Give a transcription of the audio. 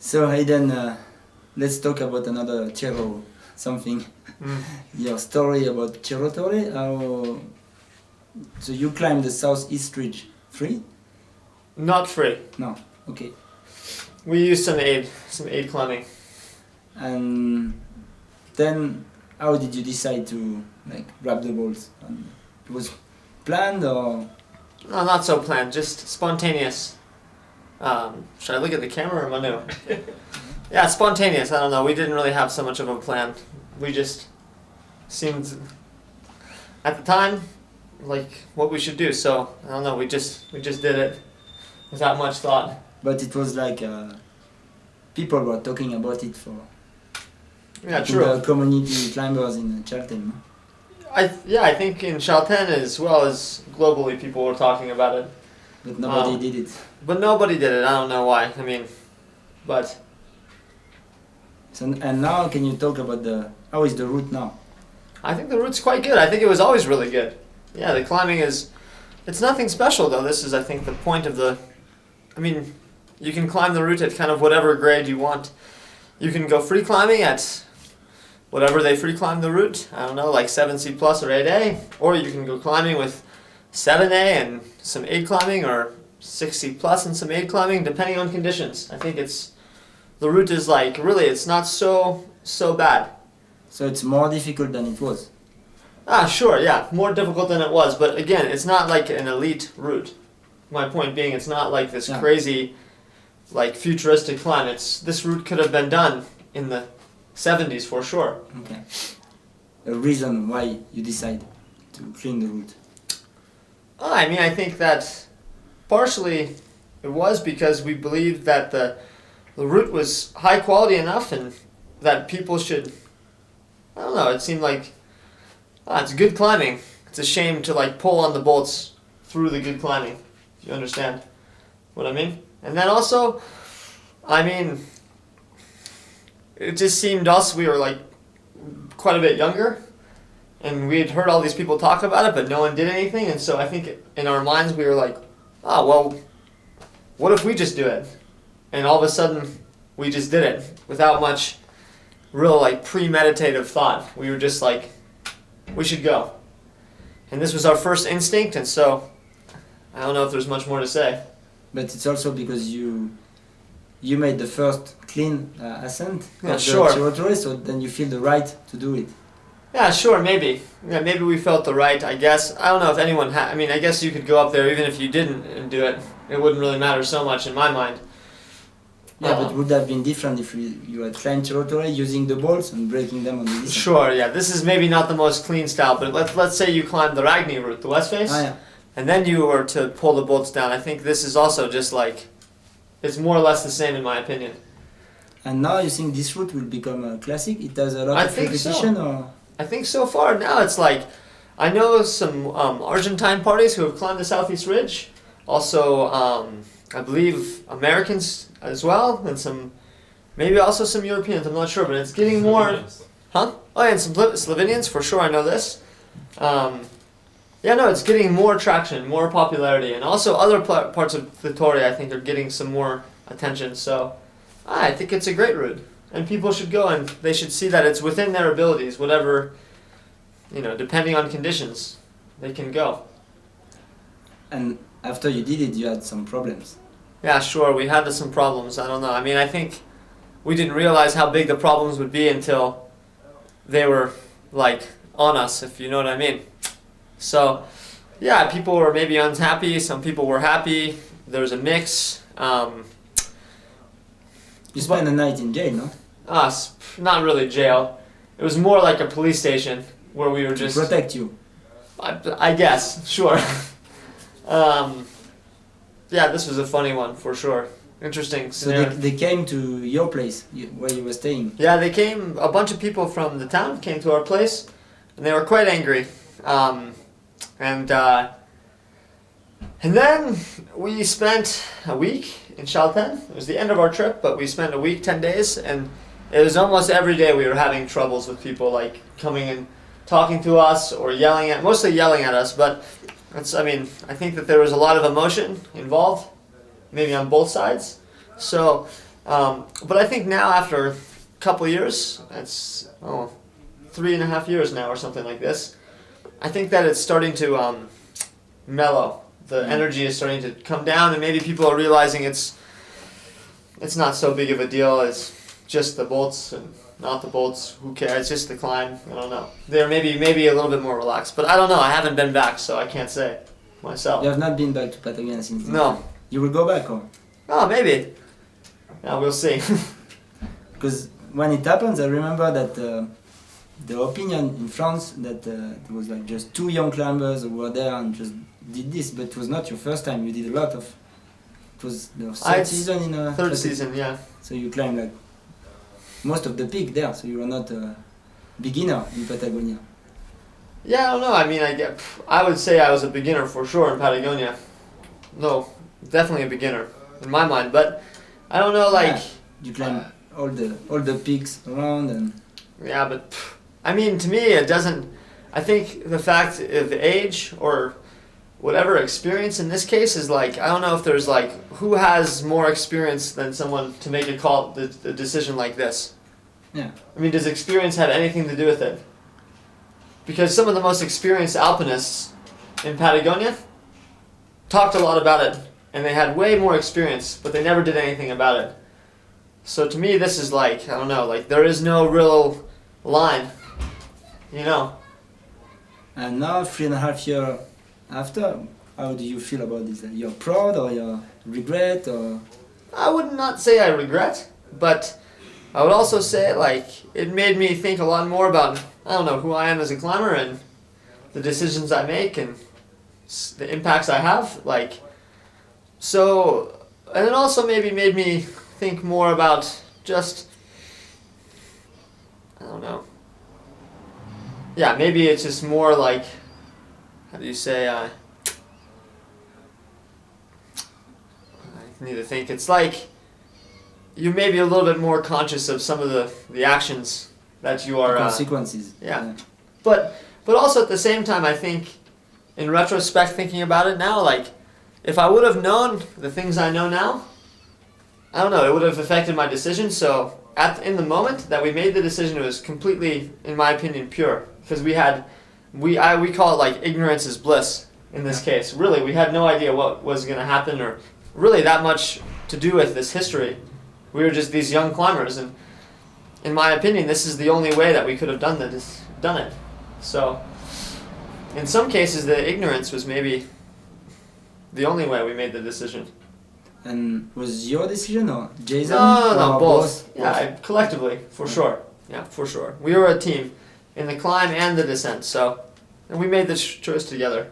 So Hayden, let's talk about another Cerro something. Your story about Cerro Torre. So you climbed the southeast ridge free? Not free. No. Okay. We used some aid climbing. And then, how did you decide to grab the bolts? It was planned or? No, not so planned. Just spontaneous. Should I look at the camera or Manu? Yeah, spontaneous. I don't know. We didn't really have so much of a plan. We just seemed, at the time, like what we should do. So I don't know. We just did it without much thought. But it was like people were talking about it for. Yeah, true. The community climbers in Chalten. I think in Chalten as well as globally, people were talking about it. But nobody did it. But nobody did it. I don't know why. I mean, but. So, and now, can you talk about how is the route now? I think the route's quite good. I think it was always really good. Yeah, the climbing it's nothing special though. This is, I think, the point of I mean, you can climb the route at kind of whatever grade you want. You can go free climbing at whatever they free climb the route. I don't know, like 7C plus or 8A. Or you can go climbing with 7A and some aid climbing, or 6C plus and some aid climbing, depending on conditions. I think the route is really, it's not so bad. So it's more difficult than it was? Sure, yeah, more difficult than it was, but again, it's not like an elite route. My point being, it's not like this crazy, futuristic climb. This route could have been done in the 70s for sure. Okay. A reason why you decide to clean the route? I mean, I think that partially it was because we believed that the route was high quality enough and that people should, I don't know, it seemed like, it's good climbing. It's a shame to pull on the bolts through the good climbing, if you understand what I mean. And then also, I mean, it just seemed we were quite a bit younger, and we had heard all these people talk about it, but no one did anything, and so I think in our minds we were like, well, what if we just do it? And all of a sudden, we just did it without much real premeditative thought. We were just we should go. And this was our first instinct, and so I don't know if there's much more to say. But it's also because you made the first clean ascent of sure. the Cerro Torre, so then you feel the right to do it. Yeah, sure, maybe. Yeah, maybe we felt the right, I guess. I don't know if anyone I mean, I guess you could go up there even if you didn't do it. It wouldn't really matter so much in my mind. Yeah, but would have been different if you had climbed Cerro Torre using the bolts and breaking them on the descent. Sure, yeah. This is maybe not the most clean style, but let's say you climbed the Ragni route, the west face, and then you were to pull the bolts down. I think this is also just it's more or less the same in my opinion. And now you think this route will become a classic? It has a lot of repetition? Or? I think so far now it's I know some Argentine parties who have climbed the Southeast Ridge. Also, I believe Americans as well, and maybe also some Europeans, I'm not sure, but it's getting more... Huh? Oh yeah, and some Slovenians, for sure, I know this. It's getting more traction, more popularity, and also other parts of the Torre, I think, are getting some more attention, so I think it's a great route. And people should go, and they should see that it's within their abilities, whatever, depending on conditions, they can go. And after you did it, you had some problems. Yeah, sure, we had some problems, I don't know. I mean, I think we didn't realize how big the problems would be until they were, on us, if you know what I mean. So, yeah, people were maybe unhappy, some people were happy, there was a mix. You spent a night in jail, no? Not really jail. It was more like a police station where we were just... To protect you. I guess, sure. Yeah, this was a funny one, for sure. Interesting scenario. So they came to your place, where you were staying? Yeah, a bunch of people from the town came to our place, and they were quite angry. And then we spent a week in Chalten. It was the end of our trip, but we spent a week, 10 days, and it was almost every day we were having troubles with people coming and talking to us or mostly yelling at us, but I think that there was a lot of emotion involved, maybe on both sides. So But I think now after a couple of years, that's 3.5 years now or something like this, I think that it's starting to mellow. The energy is starting to come down, and maybe people are realizing it's not so big of a deal. It's just the bolts and not the bolts. Who cares? It's just the climb. I don't know. They're maybe a little bit more relaxed, but I don't know. I haven't been back, so I can't say myself. You have not been back to Patagonia since. No. You will go back, or? Oh, maybe. Yeah, we'll see. Because when it happens, I remember that the opinion in France that there was like just 2 young climbers who were there and just did this, but it was not your first time. You did a lot of. It was the third season in a. Third season, yeah. So you climbed like most of the peak there. So you were not a beginner in Patagonia. Yeah, I don't know. I mean, I would say I was a beginner for sure in Patagonia. No, definitely a beginner in my mind. But I don't know, like. Yeah, you climbed all the peaks around and. Yeah, but I mean, to me, it doesn't. I think the fact of age or whatever experience in this case is like, I don't know if there's like who has more experience than someone to make a call, the decision like this. Yeah. I mean, does experience have anything to do with it? Because some of the most experienced alpinists in Patagonia talked a lot about it, and they had way more experience, but they never did anything about it. So to me, this is like, I don't know, like there is no real line, you know. And now, 3.5 years after, how do you feel about this? You're proud or you regret or? I would not say I regret, but I would also say like it made me think a lot more about, I don't know, who I am as a climber and the decisions I make and the impacts I have. Like, so, and it also maybe made me think more about just, I don't know. Yeah, maybe it's just more like, how do you say, I need to think. It's like you may be a little bit more conscious of some of the actions that you are. The consequences. Yeah. But also at the same time, I think, in retrospect, thinking about it now, like, if I would have known the things I know now, I don't know, it would have affected my decision. So in the moment that we made the decision, it was completely, in my opinion, pure. Because we call it like ignorance is bliss in this case. Really, we had no idea what was going to happen or really that much to do with this history. We were just these young climbers, and in my opinion, this is the only way that we could have done it. So in some cases, the ignorance was maybe the only way we made the decision. And was your decision or Jason? No, or both. Yeah, collectively, for sure. Yeah, for sure. We were a team in the climb and the descent, and we made this choice together.